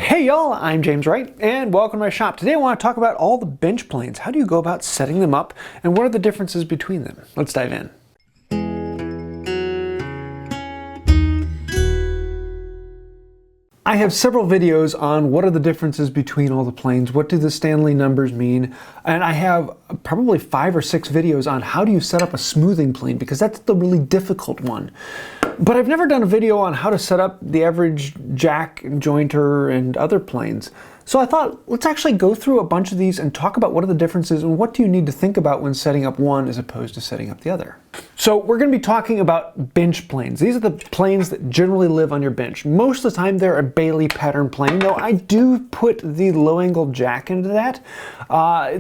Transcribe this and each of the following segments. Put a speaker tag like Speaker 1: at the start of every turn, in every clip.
Speaker 1: Hey y'all, I'm James Wright, and welcome to my shop. Today I want to talk about all the bench planes. How do you go about setting them up, and what are the differences between them? Let's dive in. I have several videos on what are the differences between all the planes, what do the Stanley numbers mean, and I have probably 5 or 6 videos on how do you set up a smoothing plane, because that's the really difficult one. But I've never done a video on how to set up the average jack, jointer, and other planes. So I thought, let's actually go through a bunch of these and talk about what are the differences and what do you need to think about when setting up one as opposed to setting up the other. So we're going to be talking about bench planes. These are the planes that generally live on your bench. Most of the time they're a Bailey pattern plane, though I do put the low-angle jack into that.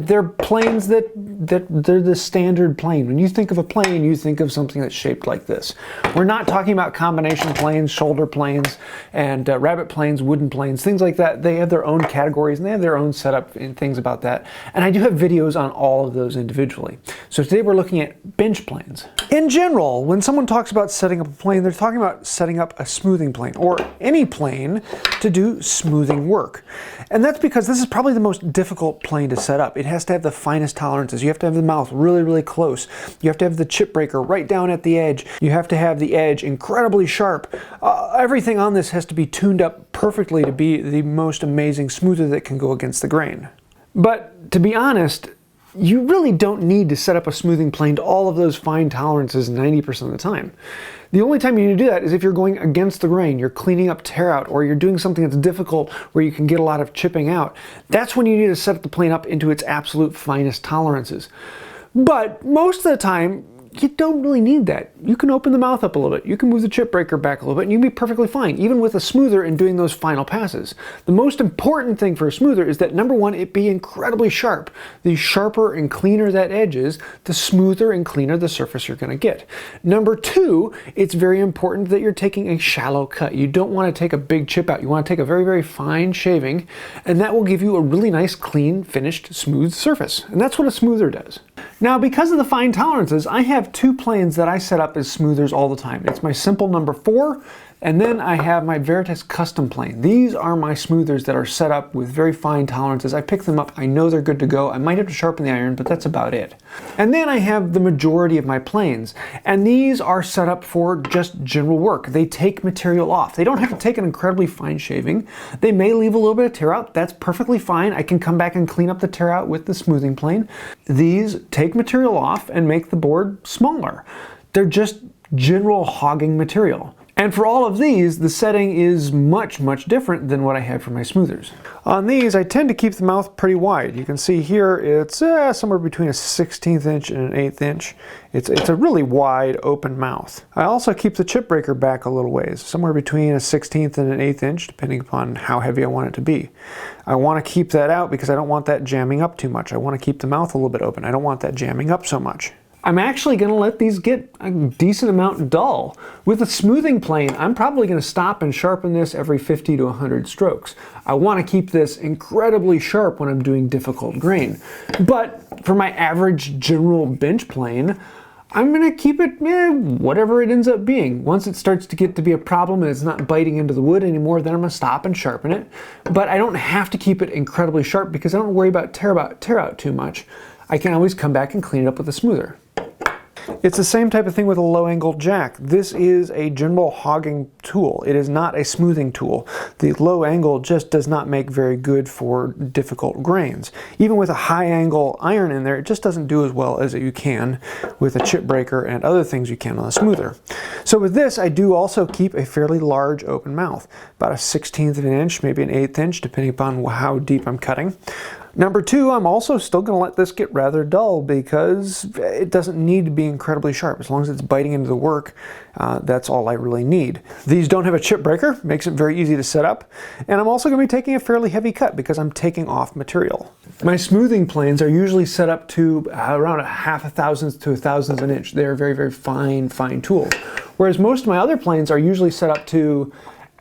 Speaker 1: They're planes they're the standard plane. When you think of a plane, you think of something that's shaped like this. We're not talking about combination planes, shoulder planes, and rabbit planes, wooden planes, things like that. They have their own categories and they have their own setup and things about that. And I do have videos on all of those individually. So today we're looking at bench planes. In general, when someone talks about setting up a plane, they're talking about setting up a smoothing plane or any plane to do smoothing work. And that's because this is probably the most difficult plane to set up. It has to have the finest tolerances. You have to have the mouth really, really close. You have to have the chip breaker right down at the edge. You have to have the edge incredibly sharp. Everything on this has to be tuned up perfectly to be the most amazing smoother that can go against the grain. But to be honest, you really don't need to set up a smoothing plane to all of those fine tolerances 90% of the time. The only time you need to do that is if you're going against the grain, you're cleaning up tear out, or you're doing something that's difficult where you can get a lot of chipping out. That's when you need to set the plane up into its absolute finest tolerances. But most of the time, you don't really need that. You can open the mouth up a little bit. You can move the chip breaker back a little bit and you can be perfectly fine, even with a smoother and doing those final passes. The most important thing for a smoother is that, number one, it be incredibly sharp. The sharper and cleaner that edge is, the smoother and cleaner the surface you're going to get. Number two, it's very important that you're taking a shallow cut. You don't want to take a big chip out. You want to take a very, very fine shaving, and that will give you a really nice, clean, finished, smooth surface. And that's what a smoother does. Now, because of the fine tolerances, I have 2 planes that I set up as smoothers all the time. It's my simple number 4, and then I have my Veritas custom plane. These are my smoothers that are set up with very fine tolerances. I pick them up, I know they're good to go. I might have to sharpen the iron, but that's about it. And then I have the majority of my planes, and these are set up for just general work. They take material off. They don't have to take an incredibly fine shaving. They may leave a little bit of tear out. That's perfectly fine. I can come back and clean up the tear out with the smoothing plane. These take material off and make the board smaller. They're just general hogging material. And for all of these, the setting is much, much different than what I have for my smoothers. On these, I tend to keep the mouth pretty wide. You can see here it's somewhere between a 1/16 inch and an 1/8 inch. It's a really wide, open mouth. I also keep the chip breaker back a little ways, somewhere between a 1/16 and an 1/8 inch, depending upon how heavy I want it to be. I want to keep that out because I don't want that jamming up too much. I want to keep the mouth a little bit open. I don't want that jamming up so much. I'm actually going to let these get a decent amount dull. With a smoothing plane, I'm probably going to stop and sharpen this every 50 to 100 strokes. I want to keep this incredibly sharp when I'm doing difficult grain. But for my average general bench plane, I'm going to keep it whatever it ends up being. Once it starts to get to be a problem and it's not biting into the wood anymore, then I'm going to stop and sharpen it. But I don't have to keep it incredibly sharp because I don't worry about tear out too much. I can always come back and clean it up with a smoother. It's the same type of thing with a low-angle jack. This is a general hogging tool. It is not a smoothing tool. The low angle just does not make very good for difficult grains. Even with a high-angle iron in there, it just doesn't do as well as you can with a chip breaker and other things you can on a smoother. So with this, I do also keep a fairly large open mouth, about a 1/16 of an inch, maybe an 1/8 inch, depending upon how deep I'm cutting. Number 2, I'm also still going to let this get rather dull because it doesn't need to be incredibly sharp. As long as it's biting into the work, that's all I really need. These don't have a chip breaker, makes it very easy to set up. And I'm also going to be taking a fairly heavy cut because I'm taking off material. My smoothing planes are usually set up to around a 1/2 thousandth to a thousandth of an inch. They're very, very fine tools. Whereas most of my other planes are usually set up to,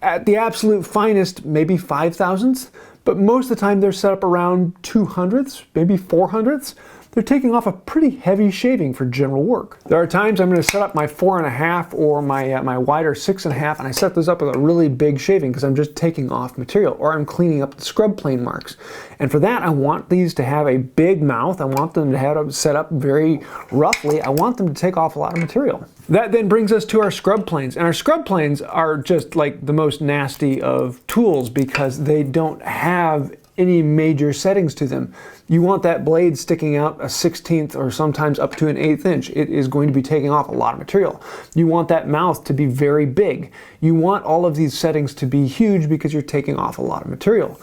Speaker 1: at the absolute finest, maybe 5 thousandths. But most of the time they're set up around 200ths, maybe 400ths. they're taking off a pretty heavy shaving for general work. There are times I'm going to set up my 4.5 or my wider 6.5, and I set those up with a really big shaving because I'm just taking off material, or I'm cleaning up the scrub plane marks. And for that, I want these to have a big mouth. I want them to have it set up very roughly. I want them to take off a lot of material. That then brings us to our scrub planes. And our scrub planes are just like the most nasty of tools because they don't have any major settings to them. You want that blade sticking out a 1/16 or sometimes up to an 1/8 inch. It is going to be taking off a lot of material. You want that mouth to be very big. You want all of these settings to be huge because you're taking off a lot of material.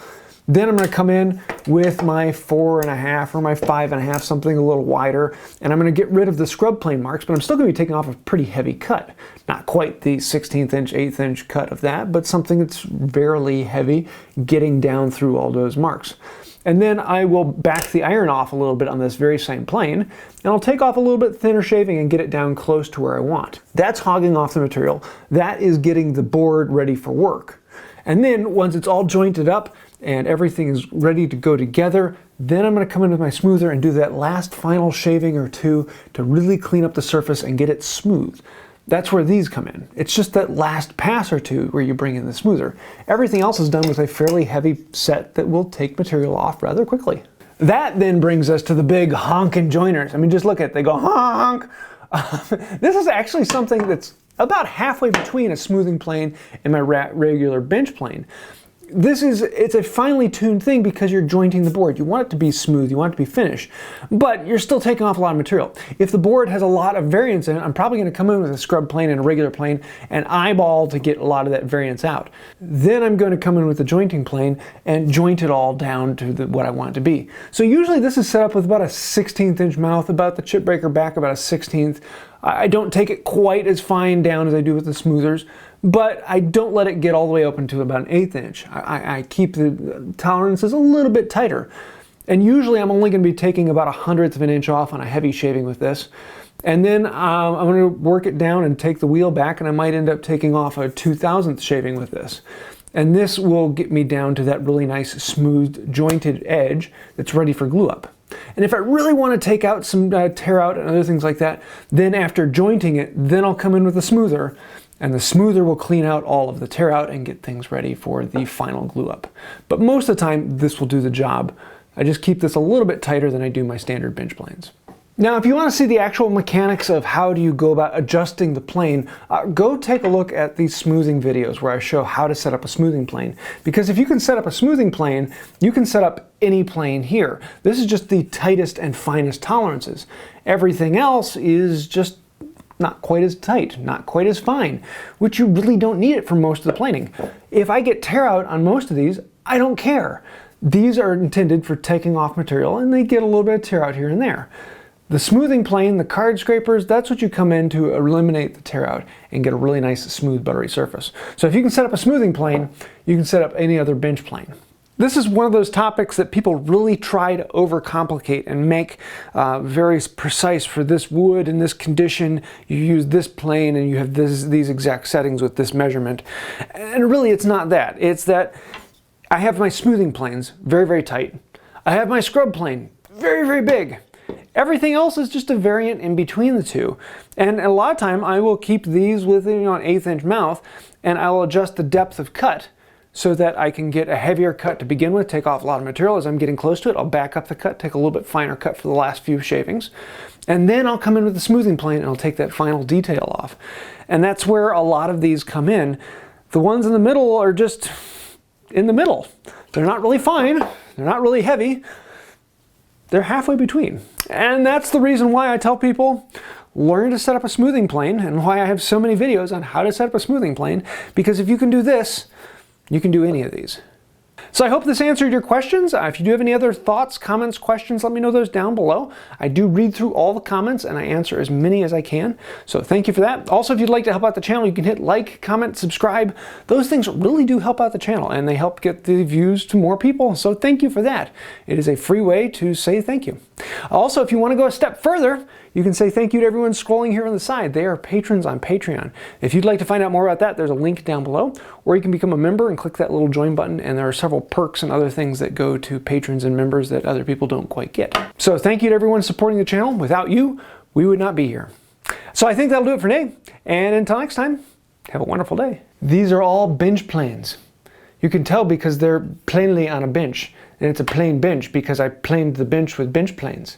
Speaker 1: Then I'm going to come in with my 4.5 or my 5.5, something a little wider, and I'm going to get rid of the scrub plane marks, but I'm still going to be taking off a pretty heavy cut. Not quite the 1/16 inch, 1/8 inch cut of that, but something that's fairly heavy, getting down through all those marks. And then I will back the iron off a little bit on this very same plane, and I'll take off a little bit thinner shaving and get it down close to where I want. That's hogging off the material. That is getting the board ready for work. And then once it's all jointed up and everything is ready to go together, then I'm going to come in with my smoother and do that last final shaving or two to really clean up the surface and get it smooth. That's where these come in. It's just that last pass or two where you bring in the smoother. Everything else is done with a fairly heavy set that will take material off rather quickly. That then brings us to the big honkin' joiners. I mean, just look at it, they go honk. This is actually something that's about halfway between a smoothing plane and my regular bench plane. It's a finely tuned thing because you're jointing the board. You want it to be smooth, you want it to be finished, but you're still taking off a lot of material. If the board has a lot of variance in it, I'm probably going to come in with a scrub plane and a regular plane and eyeball to get a lot of that variance out. Then I'm going to come in with the jointing plane and joint it all down to what I want it to be. So usually this is set up with about a 1/16 inch mouth, about the chip breaker back about a 1/16. I don't take it quite as fine down as I do with the smoothers, but I don't let it get all the way open to about an 1/8 inch. I keep the tolerances a little bit tighter. And usually I'm only going to be taking about 1/100 of an inch off on a heavy shaving with this. And then I'm going to work it down and take the wheel back, and I might end up taking off a 2/1000th shaving with this. And this will get me down to that really nice smooth jointed edge that's ready for glue up. And if I really want to take out some tear out and other things like that, then after jointing it, then I'll come in with a smoother, and the smoother will clean out all of the tear out and get things ready for the final glue up. But most of the time, this will do the job. I just keep this a little bit tighter than I do my standard bench planes. Now, if you want to see the actual mechanics of how do you go about adjusting the plane, go take a look at these smoothing videos where I show how to set up a smoothing plane. Because if you can set up a smoothing plane, you can set up any plane here. This is just the tightest and finest tolerances. Everything else is just not quite as tight, not quite as fine, which you really don't need it for most of the planing. If I get tear out on most of these, I don't care. These are intended for taking off material, and they get a little bit of tear out here and there. The smoothing plane, the card scrapers, that's what you come in to eliminate the tear out and get a really nice, smooth, buttery surface. So if you can set up a smoothing plane, you can set up any other bench plane. This is one of those topics that people really try to overcomplicate and make very precise. For this wood and this condition, you use this plane and you have these exact settings with this measurement. And really it's not that. It's that I have my smoothing planes very, very tight. I have my scrub plane very, very big. Everything else is just a variant in between the two. And a lot of time I will keep these with an 1/8 inch mouth, and I will adjust the depth of cut so that I can get a heavier cut to begin with, take off a lot of material. As I'm getting close to it, I'll back up the cut, take a little bit finer cut for the last few shavings. And then I'll come in with the smoothing plane and I'll take that final detail off. And that's where a lot of these come in. The ones in the middle are just in the middle. They're not really fine, they're not really heavy, they're halfway between. And that's the reason why I tell people, learn to set up a smoothing plane, and why I have so many videos on how to set up a smoothing plane, because if you can do this, you can do any of these. So I hope this answered your questions. If you do have any other thoughts, comments, questions, let me know those down below. I do read through all the comments and I answer as many as I can. So thank you for that. Also, if you'd like to help out the channel, you can hit like, comment, subscribe. Those things really do help out the channel and they help get the views to more people. So thank you for that. It is a free way to say thank you. Also, if you want to go a step further, you can say thank you to everyone scrolling here on the side. They are patrons on Patreon. If you'd like to find out more about that, there's a link down below, or you can become a member and click that little join button, and there are several perks and other things that go to patrons and members that other people don't quite get. So thank you to everyone supporting the channel. Without you, we would not be here. So I think that'll do it for today, and until next time, have a wonderful day. These are all bench planes. You can tell because they're plainly on a bench, and it's a plane bench because I planed the bench with bench planes.